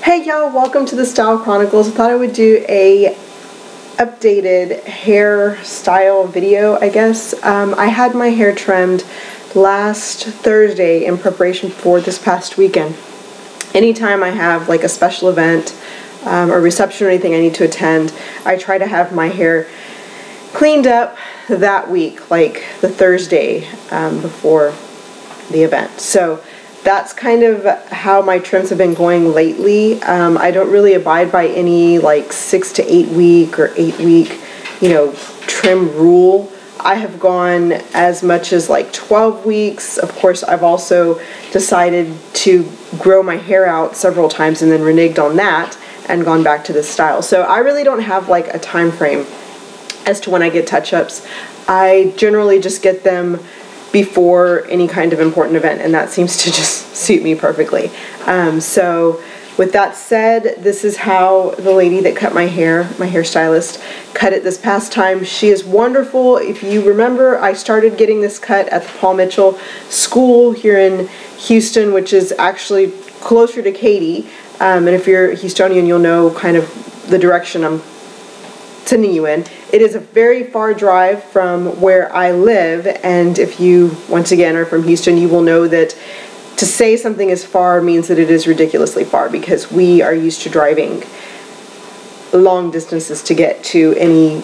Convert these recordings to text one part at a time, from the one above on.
Hey y'all, welcome to the Style Chronicles. I thought I would do a updated hairstyle video, I guess. I had my hair trimmed last Thursday in preparation for this past weekend. Anytime I have like a special event or reception or anything I need to attend, I try to have my hair cleaned up that week, like the Thursday before the event. So that's kind of how my trims have been going lately. I don't really abide by any like 6 to 8 week or 8 week, trim rule. I have gone as much as like 12 weeks. Of course, I've also decided to grow my hair out several times and then reneged on that and gone back to this style. So I really don't have like a time frame as to when I get touch-ups. I generally just get them before any kind of important event, and that seems to just suit me perfectly. So with that said, this is how the lady that cut my hairstylist, cut it this past time. She is wonderful. If you remember, I started getting this cut at the Paul Mitchell School here in Houston, which is actually closer to Katy. And if you're Houstonian, you'll know kind of the direction I'm sending you in. It is a very far drive from where I live, and if you, once again, are from Houston, you will know that to say something is far means that it is ridiculously far, because we are used to driving long distances to get to any,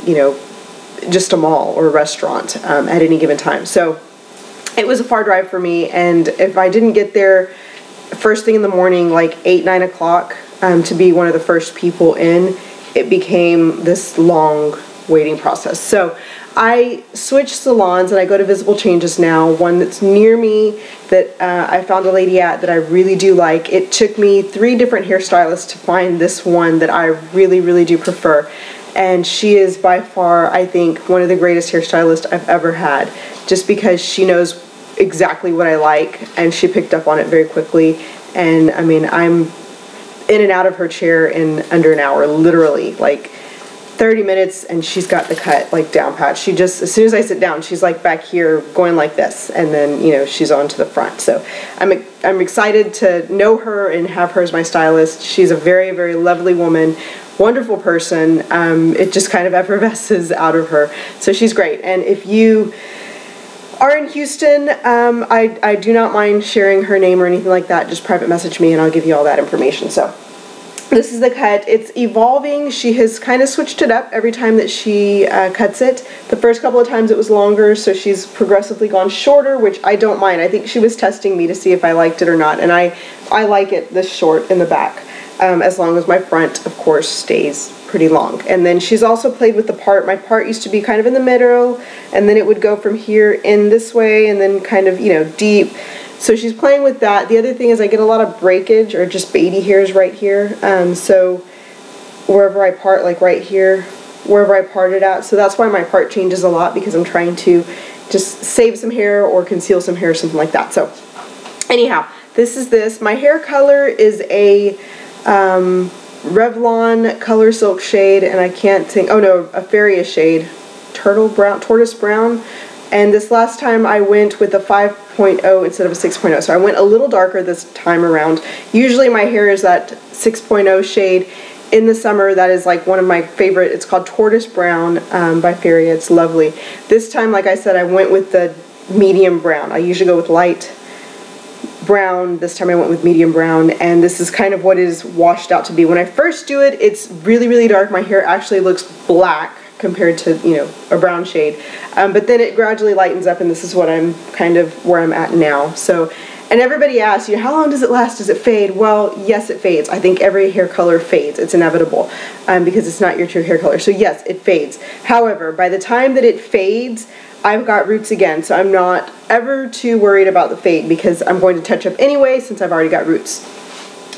just a mall or a restaurant at any given time. So it was a far drive for me, and if I didn't get there first thing in the morning, like 8, 9 o'clock, to be one of the first people in, it became this long waiting process. So I switched salons and I go to Visible Changes now, one that's near me that I found a lady at that I really do like. It took me 3 different hairstylists to find this one that I really, really do prefer. And she is by far, I think, one of the greatest hairstylists I've ever had, just because she knows exactly what I like and she picked up on it very quickly. And I mean, I'm in and out of her chair in under an hour, literally, like 30 minutes, and she's got the cut like down pat. She just, as soon as I sit down, she's like back here going like this, and then she's on to the front. So I'm excited to know her and have her as my stylist. She's a very, very lovely woman, wonderful person. It just kind of effervesces out of her, so she's great. And if you are in Houston, I do not mind sharing her name or anything like that. Just private message me and I'll give you all that information. So this is the cut. It's evolving. She has kind of switched it up every time that she cuts it. The first couple of times it was longer, so she's progressively gone shorter, which I don't mind. I think she was testing me to see if I liked it or not, and I like it this short in the back, as long as my front, of course, stays pretty long. And then she's also played with the part. My part used to be kind of in the middle, and then it would go from here in this way, and then kind of, deep. So she's playing with that. The other thing is I get a lot of breakage or just baby hairs right here. So wherever I part, like right here, wherever I parted out. So that's why my part changes a lot, because I'm trying to just save some hair or conceal some hair or something like that. So anyhow, this is this. My hair color is a Revlon Color Silk shade, and I can't think, oh no, a Faria shade, tortoise brown. And this last time I went with a 5.0 instead of a 6.0, so I went a little darker this time around. Usually my hair is that 6.0 shade. In the summer, that is like one of my favorite. It's called Tortoise Brown by Faria. It's lovely. This time, like I said, I went with the medium brown. I usually go with light brown. This time I went with medium brown, and this is kind of what it is washed out to be. When I first do it, it's really, really dark. My hair actually looks black compared to, a brown shade. But then it gradually lightens up, and this is what I'm kind of where I'm at now. So, and everybody asks, how long does it last? Does it fade? Well, yes, it fades. I think every hair color fades. It's inevitable because it's not your true hair color. So yes, it fades. However, by the time that it fades, I've got roots again, so I'm not ever too worried about the fade, because I'm going to touch up anyway since I've already got roots.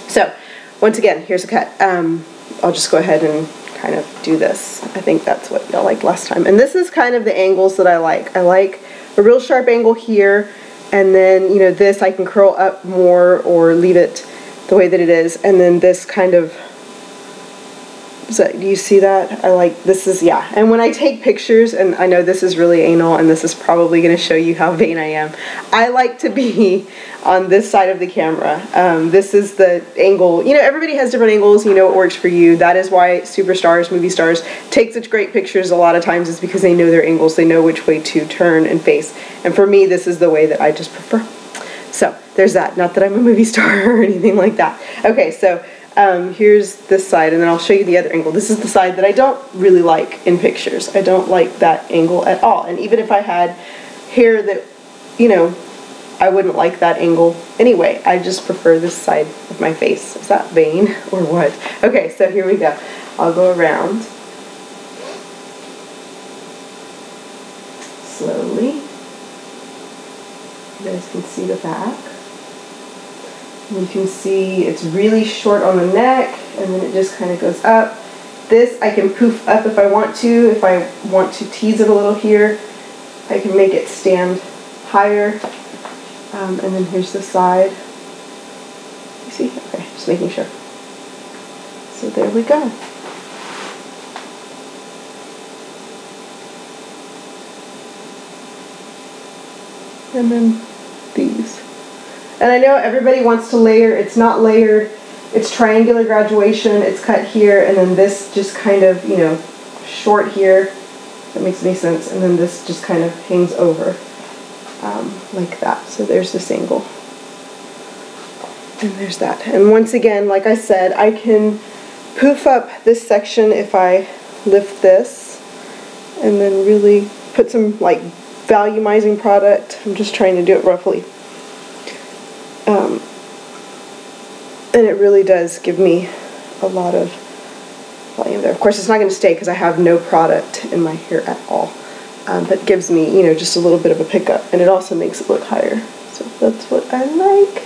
So, once again, here's a cut. I'll just go ahead and kind of do this. I think that's what y'all liked last time. And this is kind of the angles that I like. I like a real sharp angle here, and then, this I can curl up more or leave it the way that it is, and then this kind of So do you see that? I like, this is, yeah. And when I take pictures, and I know this is really anal, and this is probably going to show you how vain I am, I like to be on this side of the camera. This is the angle. You know, everybody has different angles. You know what works for you. That is why superstars, movie stars, take such great pictures a lot of times, is because they know their angles. They know which way to turn and face. And for me, this is the way that I just prefer. So there's that. Not that I'm a movie star or anything like that. Okay, so here's this side, and then I'll show you the other angle. This is the side that I don't really like in pictures. I don't like that angle at all. And even if I had hair that, you know, I wouldn't like that angle anyway. I just prefer this side of my face. Is that vain or what? Okay, so here we go. I'll go around slowly. You guys can see the back. You can see it's really short on the neck, and then it just kind of goes up. This I can poof up if I want to. If I want to tease it a little here, I can make it stand higher. And then here's the side. You see? Okay, just making sure. So there we go. And then these. And I know everybody wants to layer. It's not layered. It's triangular graduation. It's cut here, and then this just kind of, you know, short here. If that makes any sense. And then this just kind of hangs over like that. So there's this angle. And there's that. And once again, like I said, I can poof up this section if I lift this, and then really put some like volumizing product. I'm just trying to do it roughly. And it really does give me a lot of volume there. Of course, it's not going to stay because I have no product in my hair at all. But gives me, you know, just a little bit of a pickup, and it also makes it look higher. So that's what I like.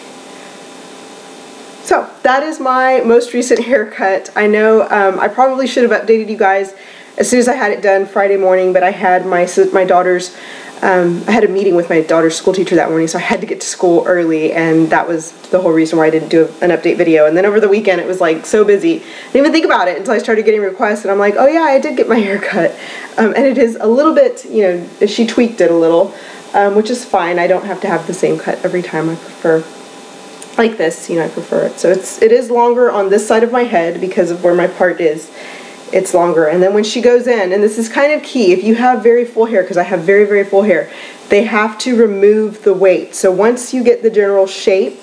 So that is my most recent haircut. I know I probably should have updated you guys as soon as I had it done Friday morning, but I had my daughter's, I had a meeting with my daughter's school teacher that morning, so I had to get to school early, and that was the whole reason why I didn't do an update video. And then over the weekend, it was like so busy. I didn't even think about it until I started getting requests, and I'm like, oh yeah, I did get my hair cut. And it is a little bit, you know, she tweaked it a little, which is fine. I don't have to have the same cut every time. I prefer like this, you know, I prefer it. So it is longer on this side of my head because of where my part is. It's longer. And then when she goes in, and this is kind of key, if you have very full hair, because I have very, very full hair, they have to remove the weight. So once you get the general shape,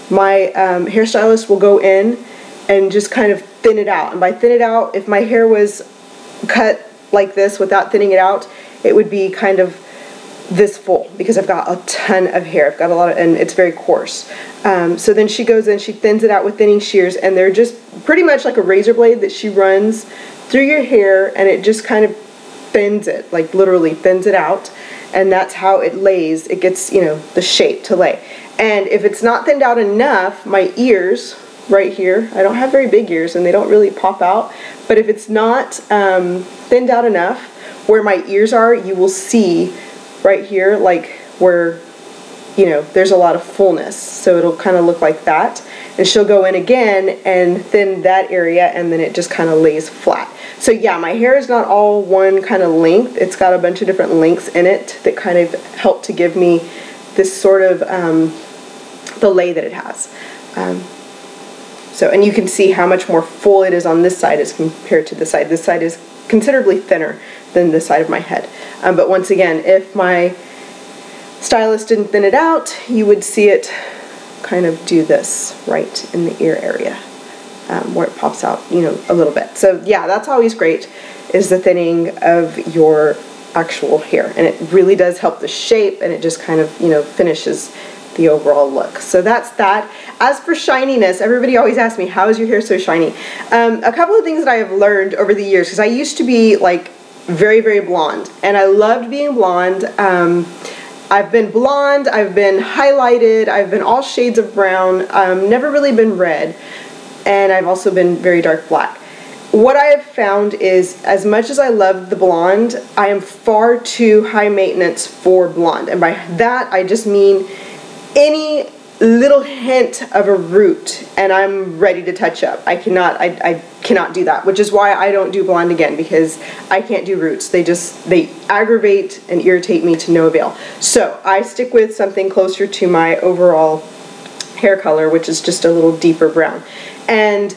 my hairstylist will go in and just kind of thin it out. And by thin it out, if my hair was cut like this without thinning it out, it would be kind of this full, because I've got a ton of hair. I've got a lot of, and it's very coarse. So then she goes in, she thins it out with thinning shears, and they're just pretty much like a razor blade that she runs through your hair, and it just kind of thins it, like literally thins it out, and that's how it lays. It gets, you know, the shape to lay. And if it's not thinned out enough, my ears right here, I don't have very big ears and they don't really pop out, but if it's not thinned out enough, where my ears are, you will see right here, like where, you know, there's a lot of fullness, so it'll kind of look like that. And she'll go in again and thin that area, and then it just kind of lays flat. So yeah, my hair is not all one kind of length. It's got a bunch of different lengths in it that kind of help to give me this sort of the lay that it has. So, and you can see how much more full it is on this side as compared to this side. This side is considerably thinner than this side of my head. But once again, if my stylist didn't thin it out, you would see it kind of do this right in the ear area, where it pops out, you know, a little bit. So yeah, that's always great, is the thinning of your actual hair, and it really does help the shape, and it just kind of, you know, finishes the overall look. So that's that. As for shininess, everybody always asks me, how is your hair so shiny? A couple of things that I have learned over the years, because I used to be like very, very blonde, and I loved being blonde. I've been blonde, I've been highlighted, I've been all shades of brown, never really been red, and I've also been very dark black. What I have found is, as much as I love the blonde, I am far too high maintenance for blonde. And by that, I just mean any little hint of a root and I'm ready to touch up. I can't cannot do that, which is why I don't do blonde again, because I can't do roots. They aggravate and irritate me to no avail. So I stick with something closer to my overall hair color, which is just a little deeper brown. And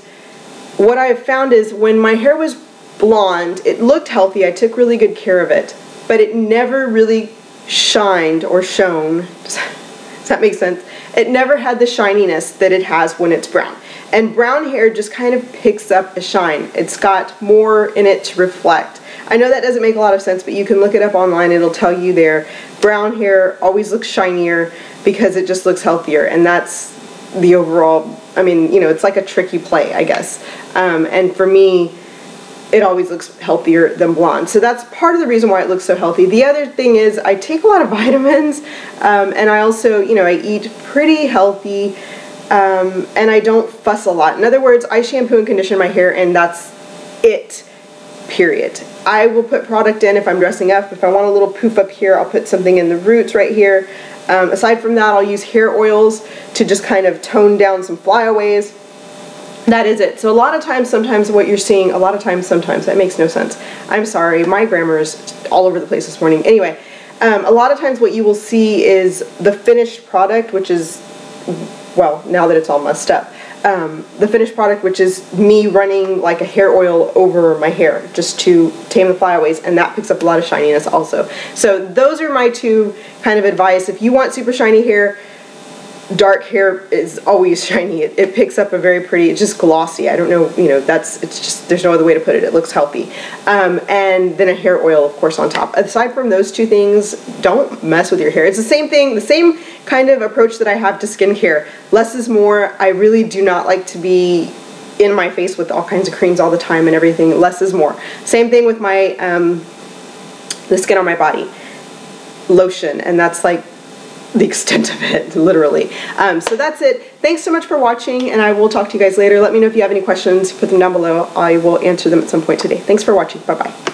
what I've found is when my hair was blonde, it looked healthy. I took really good care of it, but it never really shined or shone. Does that make sense? It never had the shininess that it has when it's brown. And brown hair just kind of picks up a shine. It's got more in it to reflect. I know that doesn't make a lot of sense, but you can look it up online. It'll tell you there. Brown hair always looks shinier because it just looks healthier, and that's the overall, I mean, you know, it's like a tricky play, I guess. And for me, it always looks healthier than blonde. So that's part of the reason why it looks so healthy. The other thing is I take a lot of vitamins, and I also, you know, I eat pretty healthy, and I don't fuss a lot. In other words, I shampoo and condition my hair, and that's it, period. I will put product in if I'm dressing up. If I want a little poof up here, I'll put something in the roots right here. Aside from that, I'll use hair oils to just kind of tone down some flyaways. That is it. So a lot of times, sometimes what you're seeing, a lot of times, sometimes, that makes no sense. I'm sorry, my grammar is all over the place this morning. Anyway, a lot of times what you will see is the finished product, which is, well, now that it's all messed up, the finished product, which is me running like a hair oil over my hair just to tame the flyaways, and that picks up a lot of shininess also. So those are my two kind of advice. If you want super shiny hair, dark hair is always shiny. It picks up a very pretty, it's just glossy. I don't know, you know, it's just, there's no other way to put it. It looks healthy. And then a hair oil, of course, on top. Aside from those two things, don't mess with your hair. It's the same thing, the same kind of approach that I have to skincare. Less is more. I really do not like to be in my face with all kinds of creams all the time and everything. Less is more. Same thing with my, the skin on my body. Lotion, and that's like the extent of it, literally. So that's it. Thanks so much for watching, and I will talk to you guys later. Let me know if you have any questions. Put them down below. I will answer them at some point today. Thanks for watching. Bye-bye.